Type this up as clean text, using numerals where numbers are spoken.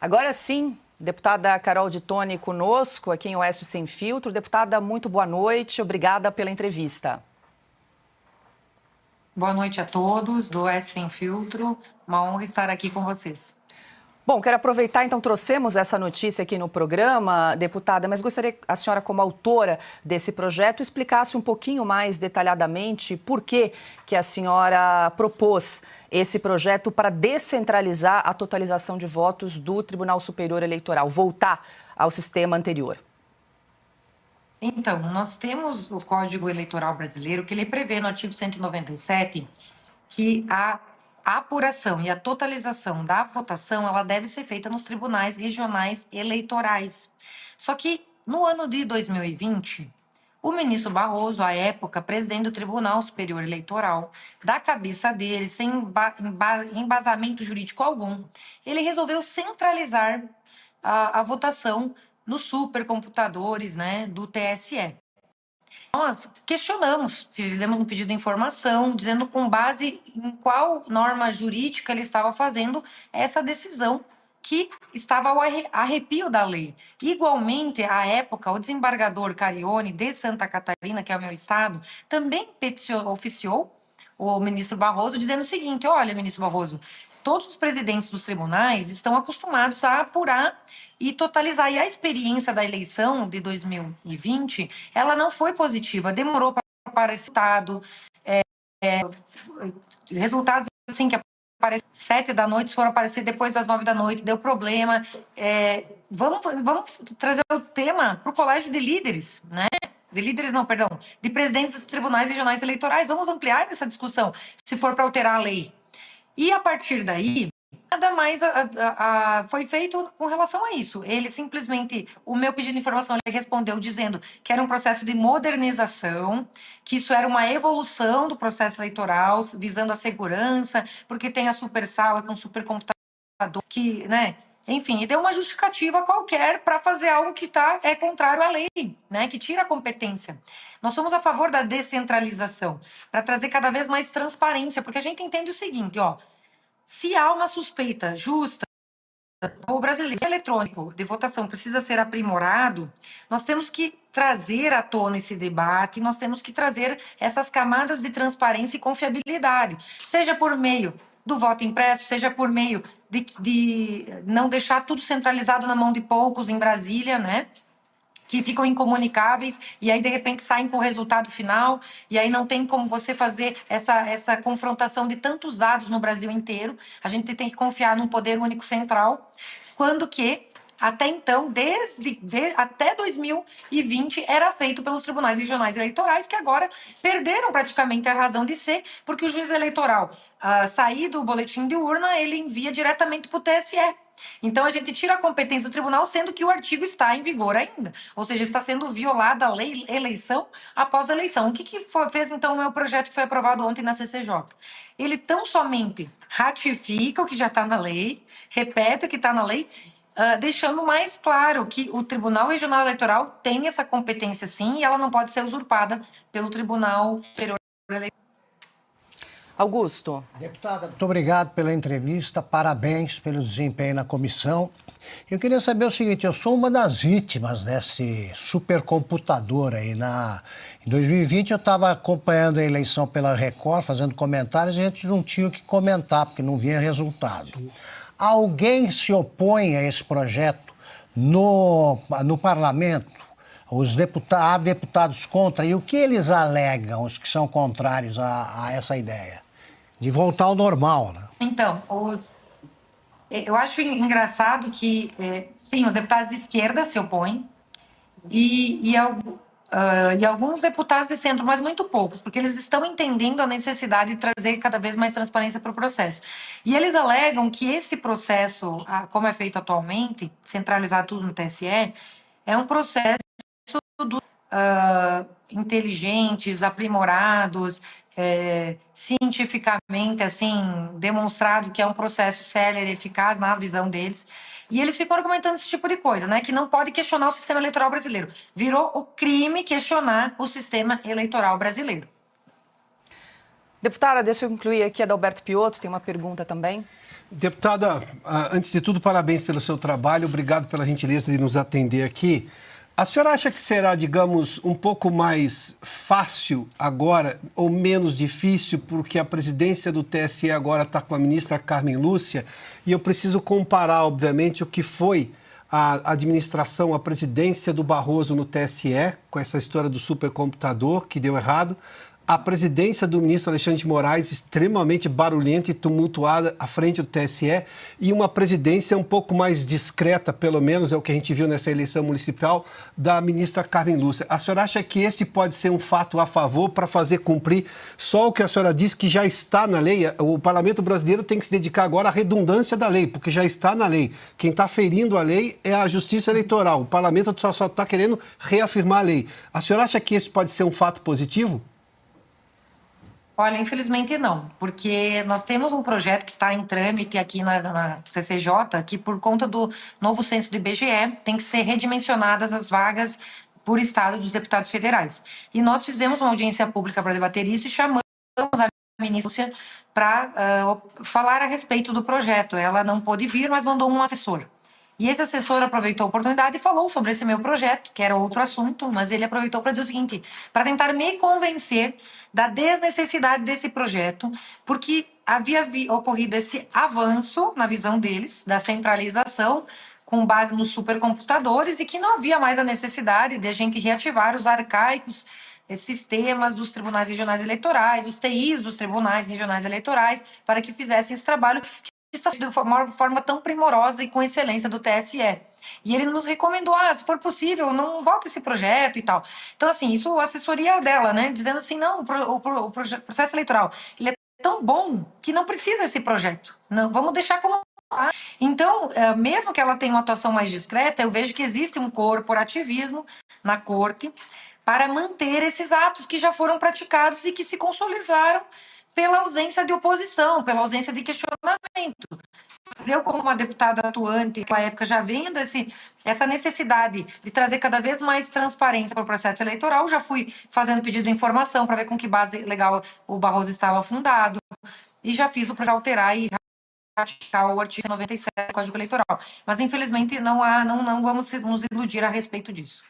Agora sim, deputada Carol de Toni conosco aqui em Oeste Sem Filtro. Deputada, muito boa noite, obrigada pela entrevista. Boa noite a todos do Oeste Sem Filtro, uma honra estar aqui com vocês. Bom, quero aproveitar, então, trouxemos essa notícia aqui no programa, deputada, mas gostaria que a senhora, como autora desse projeto, explicasse um pouquinho mais detalhadamente por que a senhora propôs esse projeto para descentralizar a totalização de votos do Tribunal Superior Eleitoral, voltar ao sistema anterior. Então, nós temos o Código Eleitoral Brasileiro, que ele prevê no artigo 197 que a apuração e a totalização da votação ela deve ser feita nos tribunais regionais eleitorais. Só que no ano de 2020, o ministro Barroso, à época presidente do Tribunal Superior Eleitoral, da cabeça dele, sem embasamento jurídico algum, ele resolveu centralizar a votação nos supercomputadores, né, do TSE. Nós questionamos, fizemos um pedido de informação, dizendo com base em qual norma jurídica ele estava fazendo essa decisão que estava ao arrepio da lei. Igualmente, à época, o desembargador Carione, de Santa Catarina, que é o meu estado, também oficiou o ministro Barroso, dizendo o seguinte: olha, ministro Barroso, todos os presidentes dos tribunais estão acostumados a apurar e totalizar. E a experiência da eleição de 2020, ela não foi positiva, demorou para aparecer resultados assim que apareceram 7 da noite, foram aparecer depois das 9 da noite, deu problema. Vamos trazer o tema para o colégio de líderes, né? De líderes não, perdão, de presidentes dos tribunais regionais eleitorais. Vamos ampliar essa discussão, se for para alterar a lei. E a partir daí, nada mais foi feito com relação a isso. Ele simplesmente, o meu pedido de informação, ele respondeu dizendo que era um processo de modernização, que isso era uma evolução do processo eleitoral, visando a segurança, porque tem a super sala com supercomputador, que, né? Enfim, e deu uma justificativa qualquer para fazer algo que é contrário à lei, né? Que tira a competência. Nós somos a favor da descentralização, para trazer cada vez mais transparência, porque a gente entende o seguinte, ó, se há uma suspeita justa, o brasileiro eletrônico de votação precisa ser aprimorado, nós temos que trazer à tona esse debate, nós temos que trazer essas camadas de confiabilidade, seja por meio do voto impresso, seja por meio de não deixar tudo centralizado na mão de poucos em Brasília, né? Que ficam incomunicáveis e aí de repente saem com o resultado final e aí não tem como você fazer essa confrontação de tantos dados no Brasil inteiro. A gente tem que confiar num poder único central, quando que até então, até 2020, era feito pelos tribunais regionais eleitorais, que agora perderam praticamente a razão de ser, porque o juiz eleitoral, sair do boletim de urna, ele envia diretamente para o TSE. Então, a gente tira a competência do tribunal, sendo que o artigo está em vigor ainda. Ou seja, está sendo violada a lei, eleição após eleição. O que fez, então, o meu projeto que foi aprovado ontem na CCJ? Ele tão somente ratifica o que já está na lei, repete o que está na lei, deixando mais claro que o Tribunal Regional Eleitoral tem essa competência, sim, e ela não pode ser usurpada pelo Tribunal Superior Eleitoral. Augusto. Deputada, muito obrigado pela entrevista, parabéns pelo desempenho na comissão. Eu queria saber o seguinte, eu sou uma das vítimas desse supercomputador aí. Em 2020 eu estava acompanhando a eleição pela Record, fazendo comentários, e a gente não tinha o que comentar, porque não vinha resultado. Alguém se opõe a esse projeto no parlamento? Há deputados contra, e o que eles alegam, os que são contrários a essa ideia? De voltar ao normal, né? Então, eu acho engraçado que, sim, os deputados de esquerda se opõem e alguns deputados de centro, mas muito poucos, porque eles estão entendendo a necessidade de trazer cada vez mais transparência para o processo. E eles alegam que esse processo, como é feito atualmente, centralizar tudo no TSE, é um processo inteligentes, aprimorados, cientificamente assim demonstrado que é um processo célere, eficaz na visão deles. E eles ficam argumentando esse tipo de coisa, né? Que não pode questionar o sistema eleitoral brasileiro. Virou o crime questionar o sistema eleitoral brasileiro. Deputada, deixa eu incluir aqui a Adalberto Piotto, tem uma pergunta também. Deputada, antes de tudo, parabéns pelo seu trabalho, obrigado pela gentileza de nos atender aqui. A senhora acha que será, digamos, um pouco mais fácil agora ou menos difícil, porque a presidência do TSE agora está com a ministra Carmen Lúcia, e eu preciso comparar, obviamente, o que foi a administração, a presidência do Barroso no TSE, com essa história do supercomputador que deu errado, a presidência do ministro Alexandre de Moraes extremamente barulhenta e tumultuada à frente do TSE e uma presidência um pouco mais discreta, pelo menos é o que a gente viu nessa eleição municipal, da ministra Carmen Lúcia. A senhora acha que esse pode ser um fato a favor para fazer cumprir só o que a senhora disse que já está na lei? O Parlamento brasileiro tem que se dedicar agora à redundância da lei, porque já está na lei. Quem está ferindo a lei é a Justiça Eleitoral. O Parlamento só está querendo reafirmar a lei. A senhora acha que esse pode ser um fato positivo? Olha, infelizmente não, porque nós temos um projeto que está em trâmite aqui na CCJ, que por conta do novo censo do IBGE, tem que ser redimensionadas as vagas por estado dos deputados federais. E nós fizemos uma audiência pública para debater isso e chamamos a ministra para falar a respeito do projeto. Ela não pôde vir, mas mandou um assessor. E esse assessor aproveitou a oportunidade e falou sobre esse meu projeto, que era outro assunto, mas ele aproveitou para dizer o seguinte, para tentar me convencer da desnecessidade desse projeto, porque havia ocorrido esse avanço, na visão deles, da centralização, com base nos supercomputadores, e que não havia mais a necessidade de a gente reativar os arcaicos sistemas dos tribunais regionais eleitorais, os TIs dos tribunais regionais eleitorais, para que fizessem esse trabalho está de uma forma tão primorosa e com excelência do TSE. E ele nos recomendou, se for possível, não volte esse projeto e tal. Então, assim, isso a assessoria dela, né? Dizendo assim, não, o processo eleitoral, ele é tão bom que não precisa esse projeto. Não, vamos deixar como... Então, mesmo que ela tenha uma atuação mais discreta, eu vejo que existe um corporativismo na corte para manter esses atos que já foram praticados e que se consolidaram pela ausência de oposição, pela ausência de questionamento. Mas eu, como uma deputada atuante, naquela época já vendo essa necessidade de trazer cada vez mais transparência para o processo eleitoral, já fui fazendo pedido de informação para ver com que base legal o Barroso estava fundado, e já fiz o projeto alterar e ratificar o artigo 97 do Código Eleitoral. Mas, infelizmente, não vamos nos iludir a respeito disso.